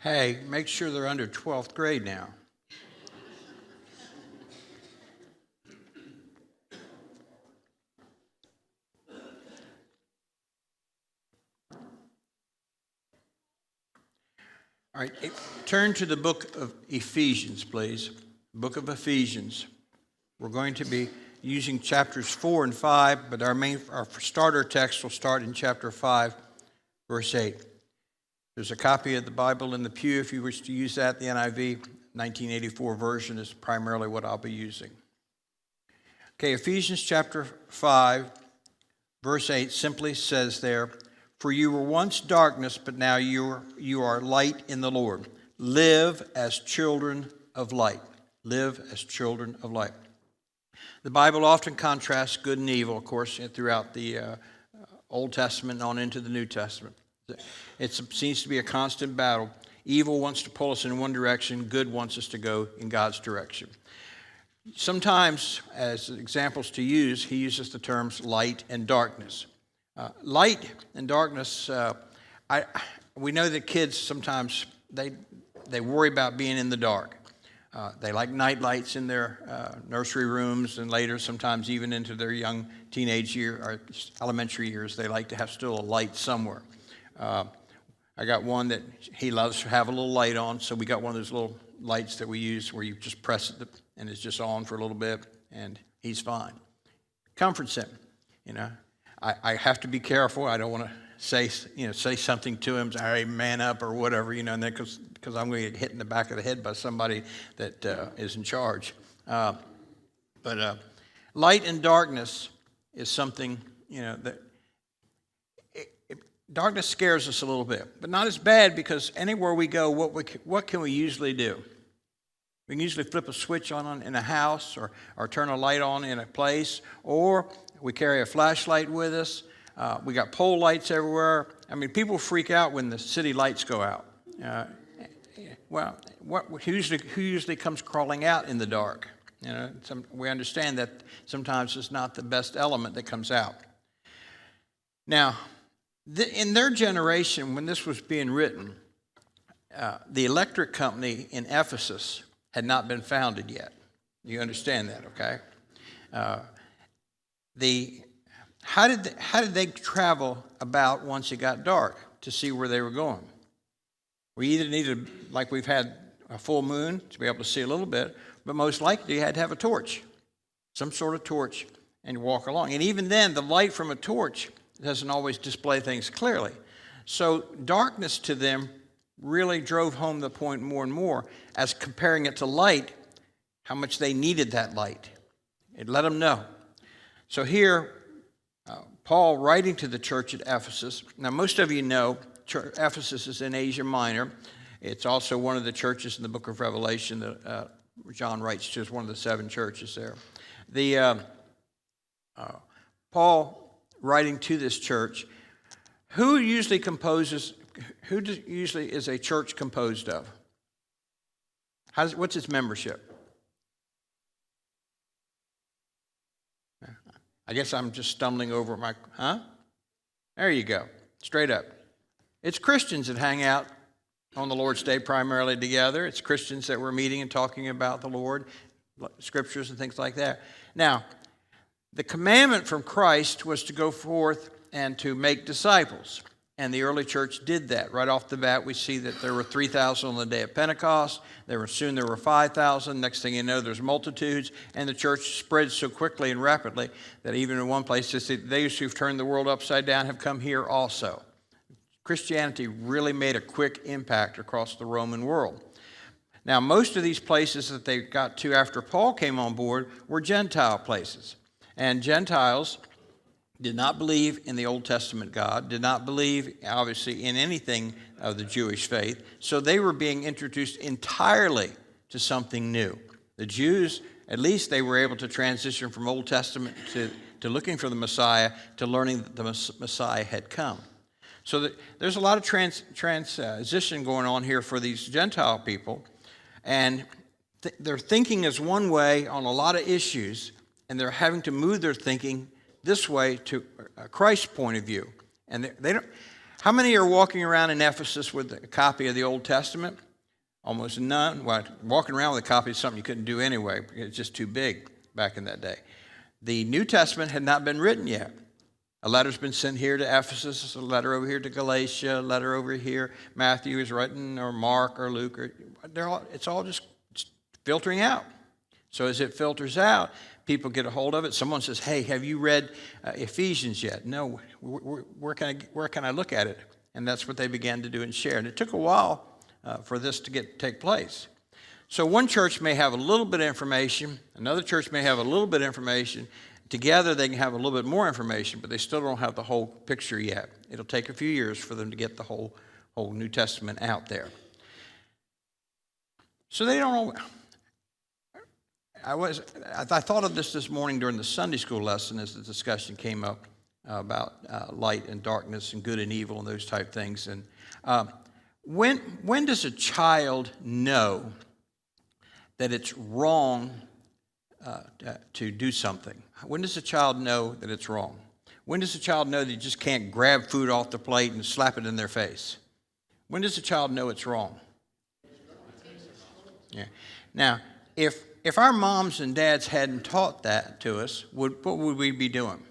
Hey, make sure they're under 12th grade now. All right, turn to the book of Ephesians, please. Book of Ephesians. We're going to be using chapters 4 and 5, but our starter text will start in chapter 5, verse 8. There's a copy of the Bible in the pew if you wish to use that. The NIV 1984 version is primarily what I'll be using. Okay, Ephesians chapter 5, verse 8 simply says there, "For you were once darkness, but now you are light in the Lord. Live as children of light." Live as children of light. The Bible often contrasts good and evil, of course, throughout the Old Testament and on into the New Testament. It seems to be a constant battle. Evil wants to pull us in one direction. Good wants us to go in God's direction. Sometimes, as examples to use, he uses the terms light and darkness. Light and darkness, we know that kids sometimes, they worry about being in the dark. They like night lights in their nursery rooms, and later sometimes even into their young teenage year or elementary years, they like to have still a light somewhere. I got one that he loves to have a little light on, so we got one of those little lights that we use where you just press it and it's just on for a little bit, and he's fine. Comforts him, you know. I have to be careful. I don't want to say something to him, say, "Hey, man up," or whatever, and then because I'm going to get hit in the back of the head by somebody that is in charge. But light and darkness is something, that darkness scares us a little bit, but not as bad, because anywhere we go, what can we usually do? We can usually flip a switch on in a house or turn a light on in a place, or we carry a flashlight with us. We got pole lights everywhere. I mean, people freak out when the city lights go out. Who usually comes crawling out in the dark? We understand that sometimes it's not the best element that comes out. Now, in their generation, when this was being written, the electric company in Ephesus had not been founded yet. You understand that, okay? How did they travel about once it got dark to see where they were going? We either needed, like we've had a full moon to be able to see a little bit, but most likely you had to have a torch, some sort of torch, and walk along. And even then, the light from a torch doesn't always display things clearly. So darkness to them really drove home the point more and more, as comparing it to light, how much they needed that light. It let them know. So here, Paul writing to the church at Ephesus. Now, most of you know Ephesus is in Asia Minor. It's also one of the churches in the book of Revelation that John writes to. It's one of the 7 churches there. Paul writing to this church, who usually is a church composed of? What's its membership? I guess I'm just stumbling over There you go. Straight up. It's Christians that hang out on the Lord's Day primarily together. It's Christians that we're meeting and talking about the Lord, scriptures and things like that. Now, the commandment from Christ was to go forth and to make disciples. And the early church did that. Right off the bat, we see that there were 3,000 on the day of Pentecost. Soon there were 5,000. Next thing you know, there's multitudes. And the church spread so quickly and rapidly that even in one place, those who've turned the world upside down have come here also. Christianity really made a quick impact across the Roman world. Now, most of these places that they got to after Paul came on board were Gentile places. And Gentiles did not believe in the Old Testament God, did not believe, obviously, in anything of the Jewish faith. So they were being introduced entirely to something new. The Jews, at least they were able to transition from Old Testament to looking for the Messiah, to learning that the Messiah had come. So there's a lot of transition going on here for these Gentile people. And their thinking is one way on a lot of issues, and they're having to move their thinking this way to Christ's point of view. And they don't. How many are walking around in Ephesus with a copy of the Old Testament? Almost none. Well, walking around with a copy is something you couldn't do anyway. It's just too big back in that day. The New Testament had not been written yet. A letter's been sent here to Ephesus, a letter over here to Galatia, a letter over here. Matthew is written, or Mark, or Luke. It's all just filtering out. So as it filters out, people get a hold of it. Someone says, hey, have you read Ephesians yet? No, where can I look at it? And that's what they began to do and share. And it took a while for this to take place. So one church may have a little bit of information, another church may have a little bit of information. Together they can have a little bit more information, but they still don't have the whole picture yet. It'll take a few years for them to get the whole New Testament out there. So they don't know. I thought of this morning during the Sunday school lesson as the discussion came up about light and darkness and good and evil and those type things. And when does a child know that it's wrong to do something? When does a child know that it's wrong? When does a child know that you just can't grab food off the plate and slap it in their face? When does a child know it's wrong? Yeah. Now, if our moms and dads hadn't taught that to us, what would we be doing?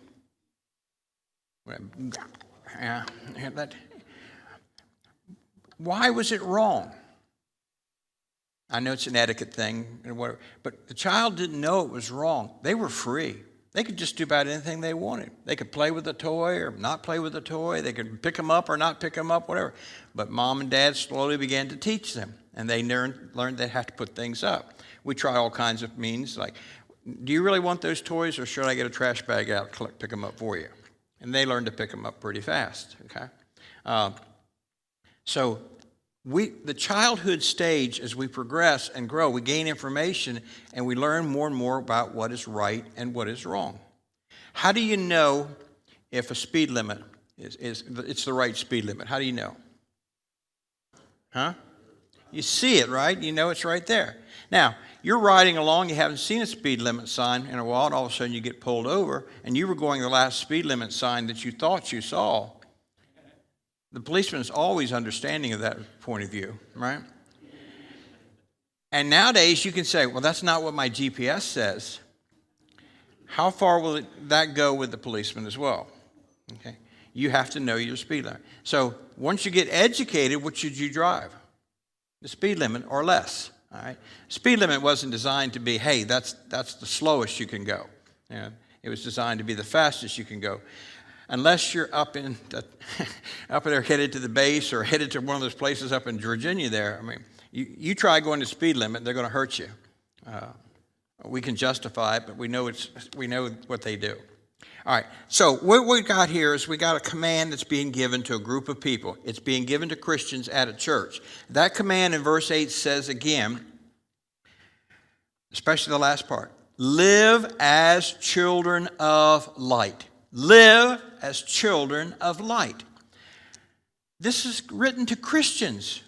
Why was it wrong? I know it's an etiquette thing, but the child didn't know it was wrong. They were free. They could just do about anything they wanted. They could play with a toy or not play with a toy. They could pick them up or not pick them up, whatever. But mom and dad slowly began to teach them, and they learned they had to put things up. We try all kinds of means, like, do you really want those toys, or should I get a trash bag out and pick them up for you? And they learned to pick them up pretty fast, okay? So the childhood stage, as we progress and grow, we gain information and we learn more and more about what is right and what is wrong. How do you know if a speed limit it's the right speed limit? How do you know? Huh? You see it, right? You know it's right there. Now, you're riding along, you haven't seen a speed limit sign in a while, and all of a sudden you get pulled over, and you were going the last speed limit sign that you thought you saw. The policeman is always understanding of that point of view, right? And nowadays you can say, well, that's not what my GPS says. How far will that go with the policeman as well? Okay, you have to know your speed limit. So once you get educated, what should you drive? The speed limit or less. All right. Speed limit wasn't designed to be, hey, that's the slowest you can go. Yeah, it was designed to be the fastest you can go. Unless you're up there headed to the base or headed to one of those places up in Virginia there. I mean, you try going to speed limit, they're going to hurt you. We can justify it, but we know what they do. All right, so what we got here is we got a command that's being given to a group of people. It's being given to Christians at a church. That command in verse 8 says again, especially the last part, live as children of light. Live as children of light. This is written to Christians.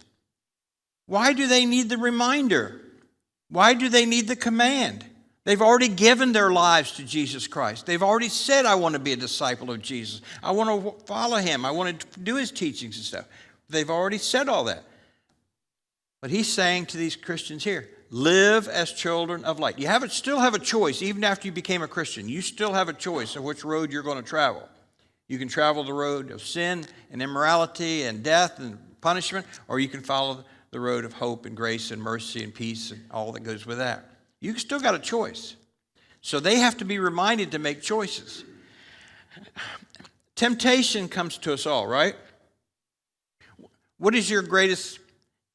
Why do they need the reminder? Why do they need the command? They've already given their lives to Jesus Christ. They've already said, I want to be a disciple of Jesus. I want to follow him. I want to do his teachings and stuff. They've already said all that. But he's saying to these Christians here, live as children of light. You still have a choice. Even after you became a Christian, you still have a choice of which road you're going to travel. You can travel the road of sin and immorality and death and punishment, or you can follow the road of hope and grace and mercy and peace and all that goes with that. You still got a choice. So they have to be reminded to make choices. Temptation comes to us all, right? What is your greatest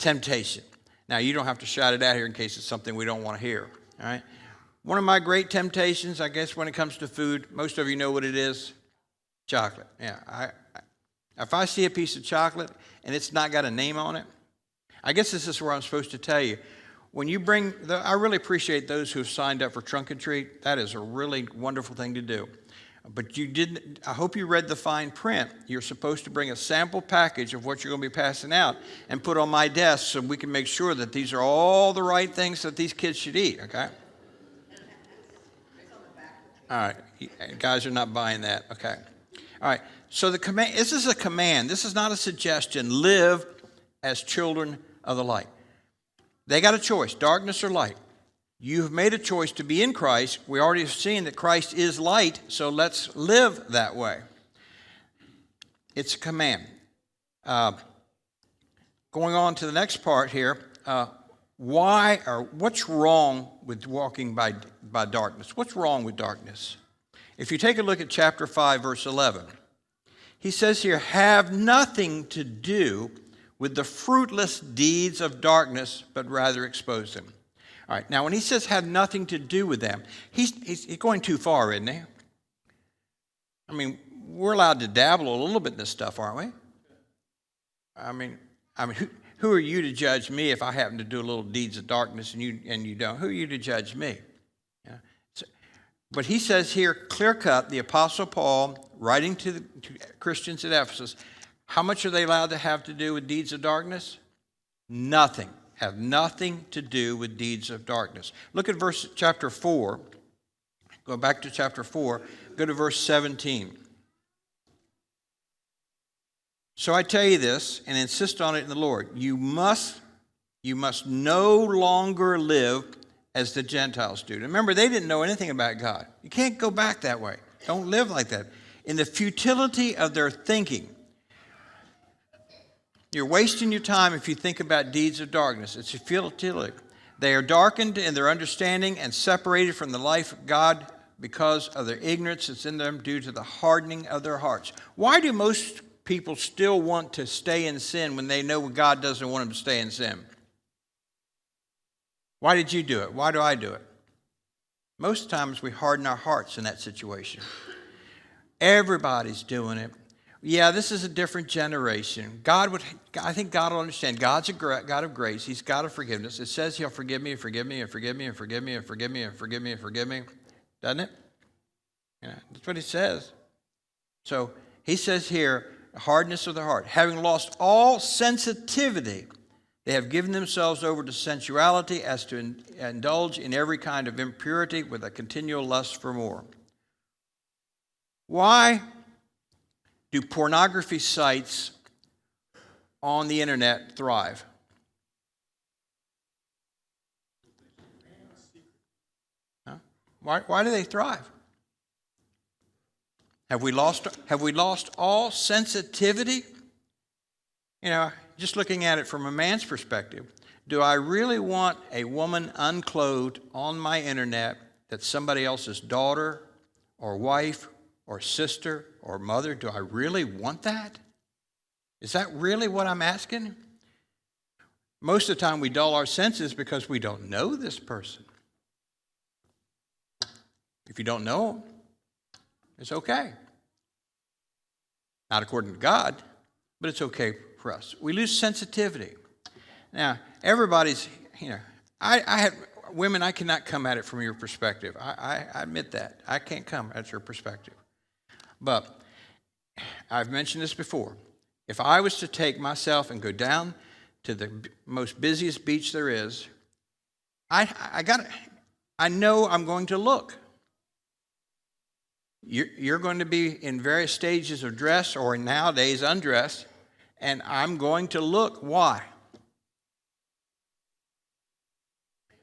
temptation? Now, you don't have to shout it out here in case it's something we don't want to hear, all right? One of my great temptations, I guess, when it comes to food, most of you know what it is, chocolate. Yeah, if I see a piece of chocolate and it's not got a name on it, I guess this is where I'm supposed to tell you. When you I really appreciate those who have signed up for Trunk and Treat. That is a really wonderful thing to do. But I hope you read the fine print. You're supposed to bring a sample package of what you're going to be passing out and put on my desk so we can make sure that these are all the right things that these kids should eat, okay? All right, guys are not buying that, okay. All right, So the command, this is a command. This is not a suggestion. Live as children of the light. They got a choice, darkness or light. You have made a choice to be in Christ. We already have seen that Christ is light, so let's live that way. It's a command. Going on to the next part here, what's wrong with walking by darkness? What's wrong with darkness? If you take a look at chapter 5, verse 11, he says here, have nothing to do with the fruitless deeds of darkness, but rather expose them. All right, now when he says have nothing to do with them, he's going too far, isn't he? I mean, we're allowed to dabble a little bit in this stuff, aren't we? I mean, who are you to judge me if I happen to do a little deeds of darkness and you don't? Who are you to judge me? Yeah. But he says here, clear cut, the Apostle Paul, writing to Christians at Ephesus, how much are they allowed to have to do with deeds of darkness? Nothing. Have nothing to do with deeds of darkness. Look at chapter 4. Go back to chapter 4. Go to verse 17. So I tell you this, and insist on it in the Lord. You must no longer live as the Gentiles do. Remember, they didn't know anything about God. You can't go back that way. Don't live like that. In the futility of their thinking. You're wasting your time if you think about deeds of darkness. It's a futility. They are darkened in their understanding and separated from the life of God because of their ignorance that's in them due to the hardening of their hearts. Why do most people still want to stay in sin when they know God doesn't want them to stay in sin? Why did you do it? Why do I do it? Most times we harden our hearts in that situation. Everybody's doing it. Yeah, this is a different generation. I think God will understand. God's a God of grace. He's God of forgiveness. It says he'll forgive me and forgive me and forgive me and forgive me and forgive me and forgive me and forgive me. Doesn't it? Yeah, that's what he says. So he says here, hardness of the heart. Having lost all sensitivity, they have given themselves over to sensuality as to indulge in every kind of impurity with a continual lust for more. Why do pornography sites on the internet thrive? Huh? Why do they thrive? Have we lost all sensitivity? You know, just looking at it from a man's perspective, do I really want a woman unclothed on my internet that's somebody else's daughter or wife or sister or mother? Do I really want that? Is that really what I'm asking? Most of the time we dull our senses because we don't know this person. If you don't know them, it's okay. Not according to God, but it's okay for us. We lose sensitivity. Now, everybody's, I have women, I cannot come at it from your perspective. I admit that. I can't come at your perspective. But I've mentioned this before. If I was to take myself and go down to the most busiest beach there is, I know I'm going to look. You're going to be in various stages of dress or nowadays undress, and I'm going to look. Why?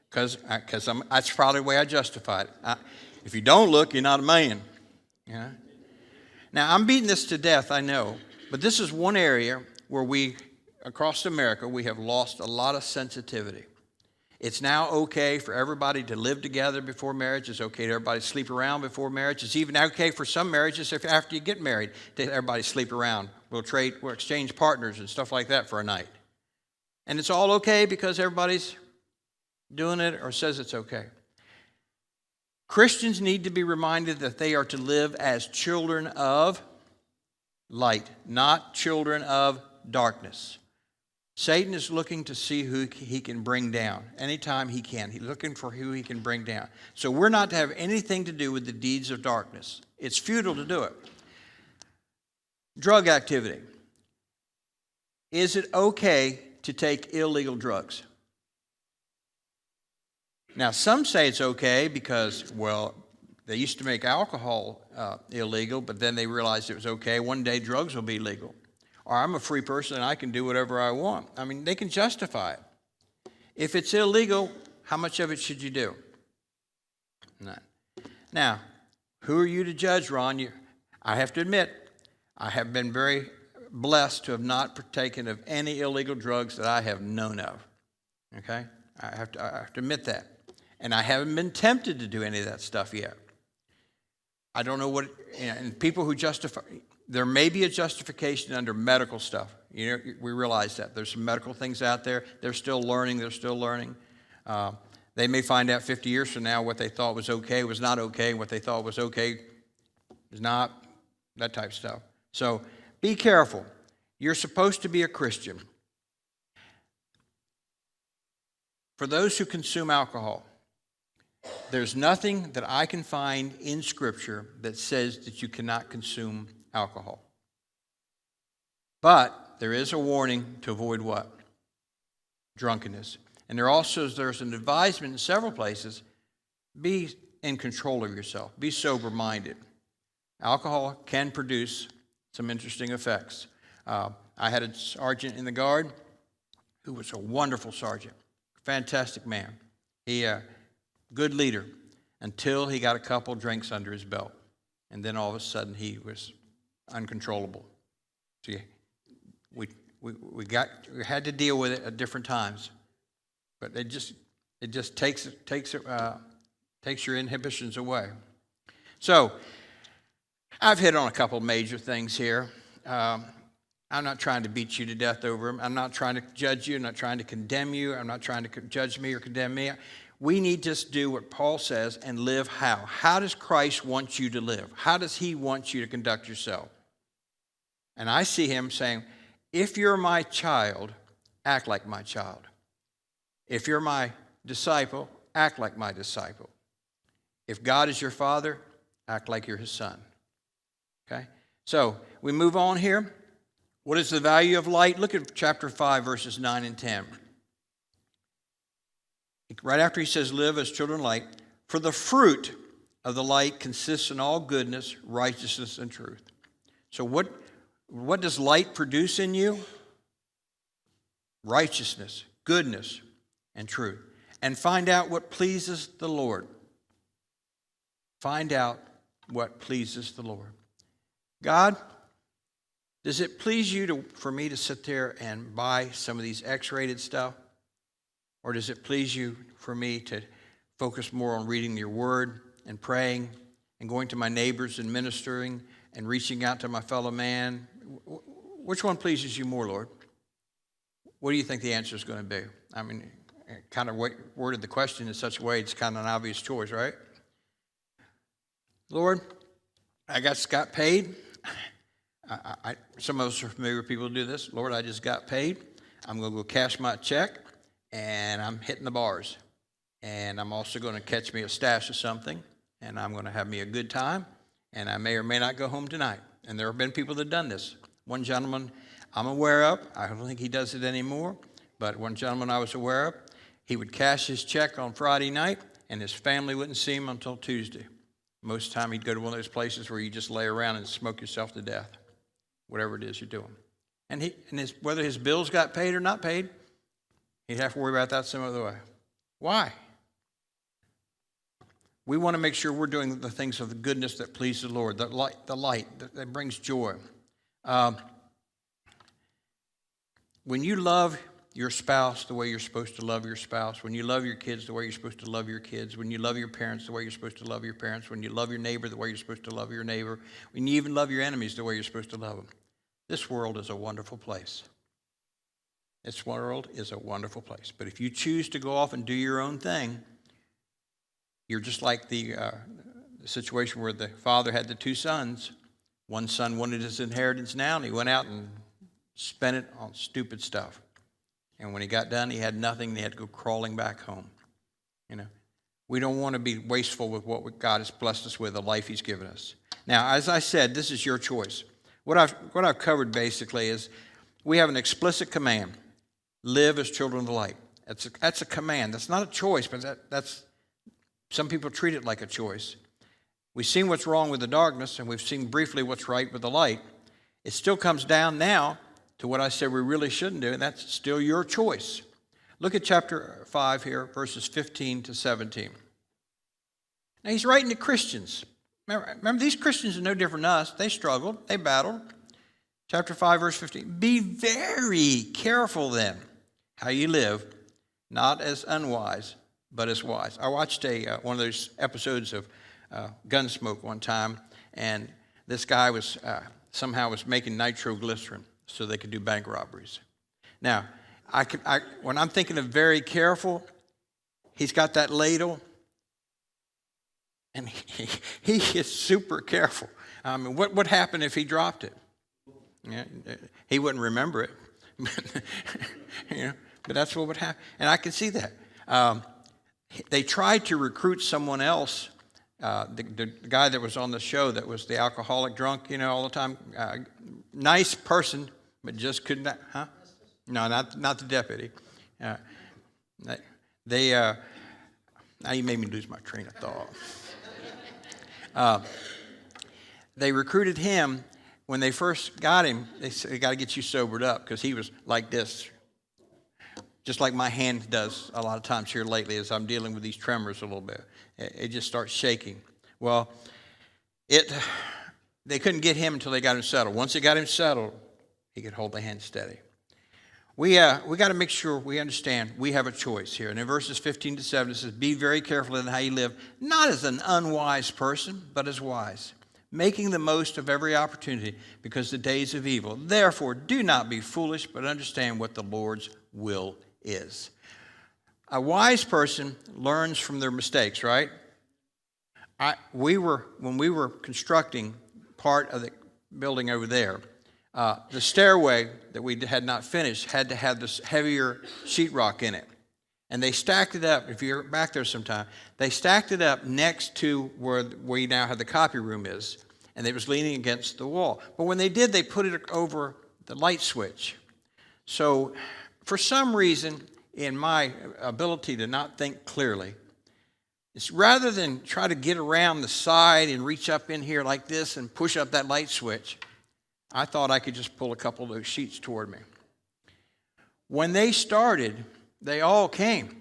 Because that's probably the way I justify it. If you don't look, you're not a man. Yeah. Now, I'm beating this to death, I know, but this is one area where we, across America, we have lost a lot of sensitivity. It's now okay for everybody to live together before marriage. It's okay for everybody to sleep around before marriage. It's even okay for some marriages, if after you get married, to everybody sleep around. We'll exchange partners and stuff like that for a night. And it's all okay because everybody's doing it or says it's okay. Christians need to be reminded that they are to live as children of light, not children of darkness. Satan is looking to see who he can bring down anytime he can. He's looking for who he can bring down. So we're not to have anything to do with the deeds of darkness. It's futile to do it. Drug activity. Is it okay to take illegal drugs? Now, some say it's okay because, well, they used to make alcohol illegal, but then they realized it was okay. One day drugs will be legal. Or I'm a free person and I can do whatever I want. I mean, they can justify it. If it's illegal, how much of it should you do? None. Now, who are you to judge, Ron? I have to admit, I have been very blessed to have not partaken of any illegal drugs that I have known of. Okay? I have to admit that. And I haven't been tempted to do any of that stuff yet. I don't know what, and people who justify, there may be a justification under medical stuff. You know, we realize that. There's some medical things out there. They're still learning. They may find out 50 years from now what they thought was okay was not okay, and what they thought was okay is not, that type of stuff. So be careful. You're supposed to be a Christian. For those who consume alcohol, there's nothing that I can find in Scripture that says that you cannot consume alcohol. But there is a warning to avoid what? Drunkenness. And there's an advisement in several places, be in control of yourself. Be sober-minded. Alcohol can produce some interesting effects. I had a sergeant in the Guard who was a wonderful sergeant, fantastic man. He good leader until he got a couple drinks under his belt. And then all of a sudden he was uncontrollable. See, we had to deal with it at different times. But it just takes your inhibitions away. So I've hit on a couple major things here. I'm not trying to beat you to death over them. I'm not trying to judge you. I'm not trying to condemn you. I'm not trying to judge me or condemn me. We need to do what Paul says and live how? How does Christ want you to live? How does he want you to conduct yourself? And I see him saying, if you're my child, act like my child. If you're my disciple, act like my disciple. If God is your father, act like you're his son. Okay? So we move on here. What is the value of light? Look at chapter 5, verses 9 and 10. Right after he says, live as children of light, for the fruit of the light consists in all goodness, righteousness, and truth. So what does light produce in you? Righteousness, goodness, and truth. And find out what pleases the Lord. Find out what pleases the Lord. God, does it please you for me to sit there and buy some of these X-rated stuff? Or does it please you for me to focus more on reading your word and praying and going to my neighbors and ministering and reaching out to my fellow man? Which one pleases you more, Lord? What do you think the answer is going to be? I mean, kind of worded the question in such a way it's kind of an obvious choice, right? Lord, I got paid. Some of us are familiar with people who do this. Lord, I just got paid. I'm going to go cash my check, and I'm hitting the bars. And I'm also going to catch me a stash of something, and I'm going to have me a good time, and I may or may not go home tonight. And there have been people that have done this. One gentleman I'm aware of, I don't think he does it anymore, but one gentleman I was aware of, he would cash his check on Friday night, and his family wouldn't see him until Tuesday. Most of the time he'd go to one of those places where you just lay around and smoke yourself to death, whatever it is you're doing. And whether his bills got paid or not paid, he'd have to worry about that some other way. Why? We want to make sure we're doing the things of the goodness that pleases the Lord, the light that brings joy. When you love your spouse the way you're supposed to love your spouse, when you love your kids the way you're supposed to love your kids, when you love your parents the way you're supposed to love your parents, when you love your neighbor the way you're supposed to love your neighbor, when you even love your enemies the way you're supposed to love them, this world is a wonderful place. This world is a wonderful place. But if you choose to go off and do your own thing, you're just like the situation where the father had the two sons. One son wanted his inheritance now, and he went out and spent it on stupid stuff. And when he got done, he had nothing, and he had to go crawling back home. You know, we don't want to be wasteful with what God has blessed us with, the life he's given us. Now, as I said, this is your choice. What I've covered basically is we have an explicit command: live as children of the light. That's a command. That's not a choice, but that's some people treat it like a choice. We've seen what's wrong with the darkness, and we've seen briefly what's right with the light. It still comes down now to what I said we really shouldn't do, and that's still your choice. Look at chapter 5 here, verses 15 to 17. Now, he's writing to Christians. Remember, these Christians are no different than us. They struggled. They battled. Chapter 5, verse 15. Be very careful then how you live, not as unwise, but as wise. I watched one of those episodes of Gunsmoke one time, and this guy was somehow making nitroglycerin so they could do bank robberies. Now, when I'm thinking of very careful, he's got that ladle, and he is super careful. I mean, what would happen if he dropped it? Yeah, he wouldn't remember it. But that's what would happen. And I can see that. They tried to recruit someone else, the guy that was on the show that was the alcoholic drunk, all the time. Nice person, but just couldn't. Huh? No, not the deputy. Now you made me lose my train of thought. They recruited him. When they first got him, they said, "We got to get you sobered up," because he was like this, just like my hand does a lot of times here lately as I'm dealing with these tremors a little bit. It just starts shaking. Well, they couldn't get him until they got him settled. Once they got him settled, he could hold the hand steady. We got to make sure we understand we have a choice here. And in verses 15 to 7, it says, "Be very careful in how you live, not as an unwise person, but as wise, making the most of every opportunity, because the days of evil. Therefore, do not be foolish, but understand what the Lord's will is." A wise person learns from their mistakes, right? When we were constructing part of the building over there, the stairway that we had not finished had to have this heavier sheetrock in it. And they stacked it up. If you're back there sometime, they stacked it up next to where we now have the copy room is, and it was leaning against the wall. But when they did, they put it over the light switch. So for some reason, in my ability to not think clearly, it's rather than try to get around the side and reach up in here like this and push up that light switch, I thought I could just pull a couple of those sheets toward me. When they started, they all came,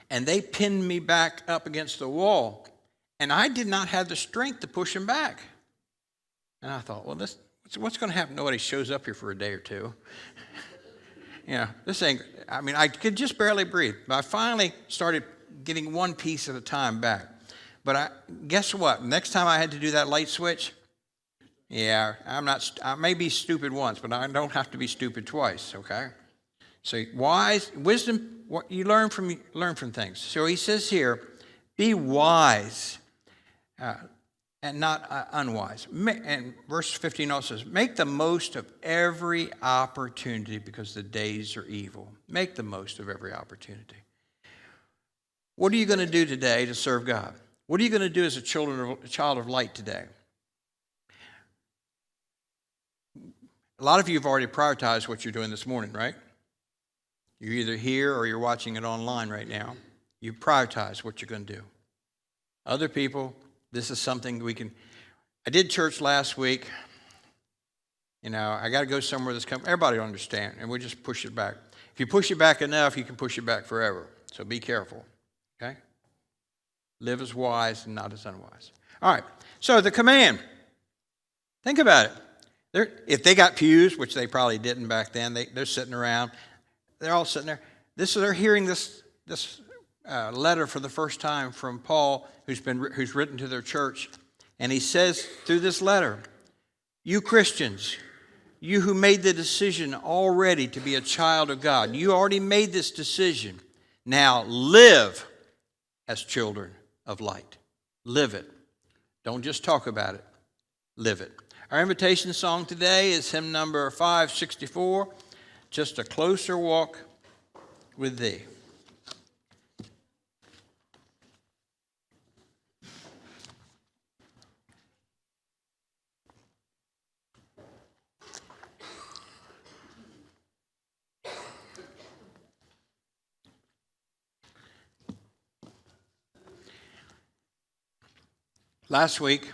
and they pinned me back up against the wall, and I did not have the strength to push them back. And I thought, well, what's going to happen? Nobody shows up here for a day or two. This ain't, I could just barely breathe. But I finally started getting one piece at a time back. But guess what? Next time I had to do that light switch, I may be stupid once, but I don't have to be stupid twice, okay? So wisdom, what you learn from things. So he says here, be wise and not unwise. And verse 15 also says, make the most of every opportunity because the days are evil. Make the most of every opportunity. What are you going to do today to serve God? What are you going to do as a child of light today? A lot of you have already prioritized what you're doing this morning, right? You're either here or you're watching it online right now. You prioritize what you're going to do. Other people, this is something I did church last week. I got to go somewhere that's coming. Everybody will understand, and we'll just push it back. If you push it back enough, you can push it back forever. So be careful, okay? Live as wise and not as unwise. All right, so the command. Think about it. If they got pews, which they probably didn't back then, they're sitting around. They're all sitting there. They're hearing this letter for the first time from Paul, who's written to their church, and he says through this letter, "You Christians, you who made the decision already to be a child of God, you already made this decision. Now live as children of light. Live it. Don't just talk about it. Live it." Our invitation song today is hymn number 564. Just a closer walk with thee. Last week,